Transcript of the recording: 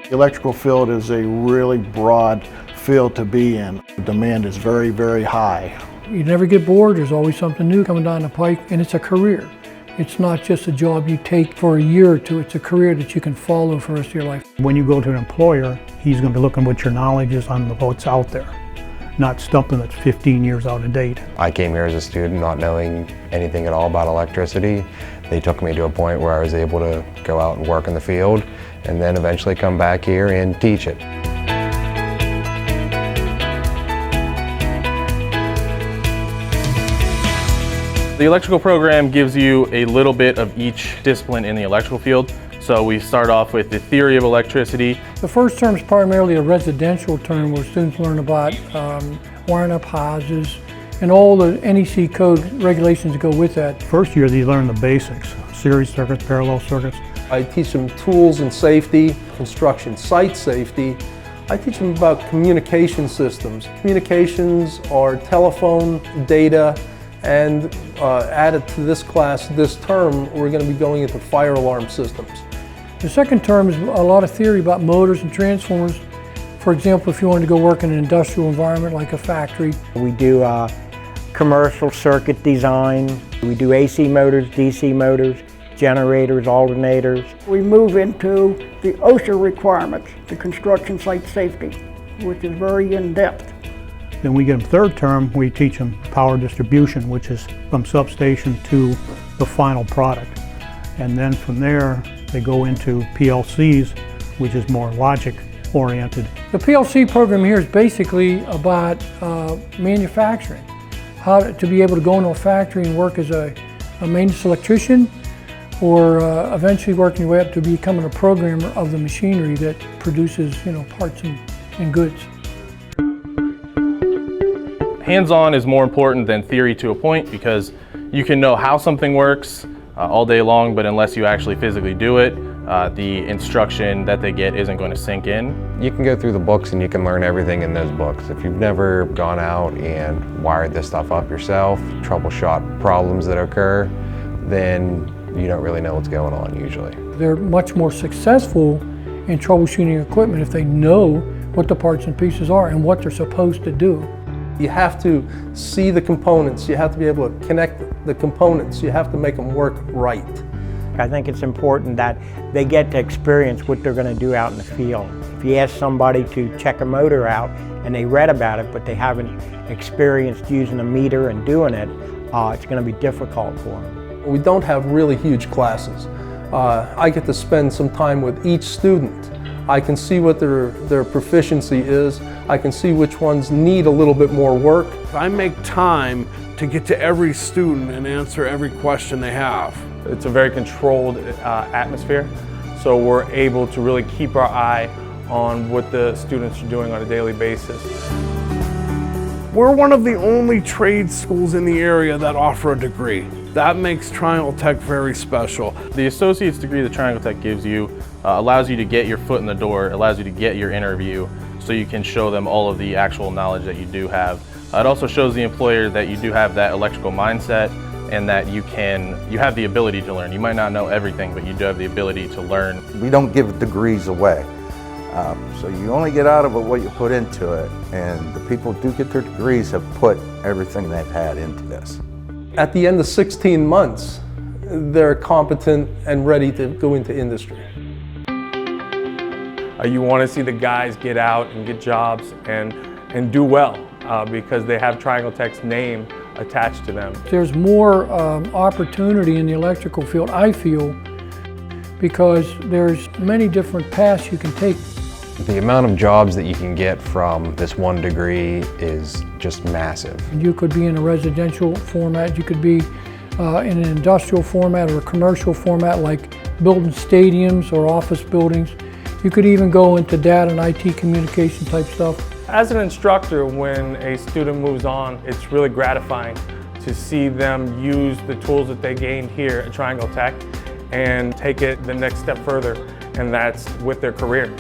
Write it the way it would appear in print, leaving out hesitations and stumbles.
The electrical field is a really broad field to be in. The demand is very, very high. You never get bored. There's always something new coming down the pike, and it's a career. It's not just a job you take for a year or two. It's a career that you can follow for the rest of your life. When you go to an employer, he's going to be looking what your knowledge is on what's out there, not something that's 15 years out of date. I came here as a student not knowing anything at all about electricity. They took me to a point where I was able to go out and work in the field and then eventually come back here and teach it. The electrical program gives you a little bit of each discipline in the electrical field. So we start off with the theory of electricity. The first term is primarily a residential term where students learn about wiring up houses and all the NEC code regulations that go with that. First year, they learn the basics, series circuits, parallel circuits. I teach them tools and safety, construction site safety. I teach them about communication systems. Communications are telephone, data, and added to this class this term, we're going to be going into fire alarm systems. The second term is a lot of theory about motors and transformers. For example, if you wanted to go work in an industrial environment like a factory. We do commercial circuit design. We do AC motors, DC motors, generators, alternators. We move into the OSHA requirements, the construction site safety, which is very in-depth. Then we get them third term, we teach them power distribution, which is from substation to the final product. And then from there, they go into PLCs, which is more logic oriented. The PLC program here is basically about manufacturing. How to be able to go into a factory and work as a maintenance electrician, or eventually working your way up to becoming a programmer of the machinery that produces, parts and goods. Hands-on is more important than theory to a point because you can know how something works all day long, but unless you actually physically do it, the instruction that they get isn't going to sink in. You can go through the books and you can learn everything in those books. If you've never gone out and wired this stuff up yourself, troubleshot problems that occur, then you don't really know what's going on usually. They're much more successful in troubleshooting equipment if they know what the parts and pieces are and what they're supposed to do. You have to see the components, you have to be able to connect the components, you have to make them work right. I think it's important that they get to experience what they're going to do out in the field. If you ask somebody to check a motor out and they read about it, but they haven't experienced using a meter and doing it, it's going to be difficult for them. We don't have really huge classes. I get to spend some time with each student. I can see what their proficiency is. I can see which ones need a little bit more work. I make time to get to every student and answer every question they have. It's a very controlled atmosphere, so we're able to really keep our eye on what the students are doing on a daily basis. We're one of the only trade schools in the area that offer a degree. That makes Triangle Tech very special. The associate's degree that Triangle Tech gives you allows you to get your foot in the door, allows you to get your interview, so you can show them all of the actual knowledge that you do have. It also shows the employer that you do have that electrical mindset and that you have the ability to learn. You might not know everything, but you do have the ability to learn. We don't give degrees away. So you only get out of it what you put into it, and the people who do get their degrees have put everything they've had into this. At the end of 16 months, they're competent and ready to go into industry. You want to see the guys get out and get jobs and do well because they have Triangle Tech's name attached to them. There's more opportunity in the electrical field, I feel, because there's many different paths you can take. The amount of jobs that you can get from this one degree is just massive. You could be in a residential format, you could be in an industrial format or a commercial format like building stadiums or office buildings. You could even go into data and IT communication type stuff. As an instructor, when a student moves on, it's really gratifying to see them use the tools that they gained here at Triangle Tech and take it the next step further, and that's with their career.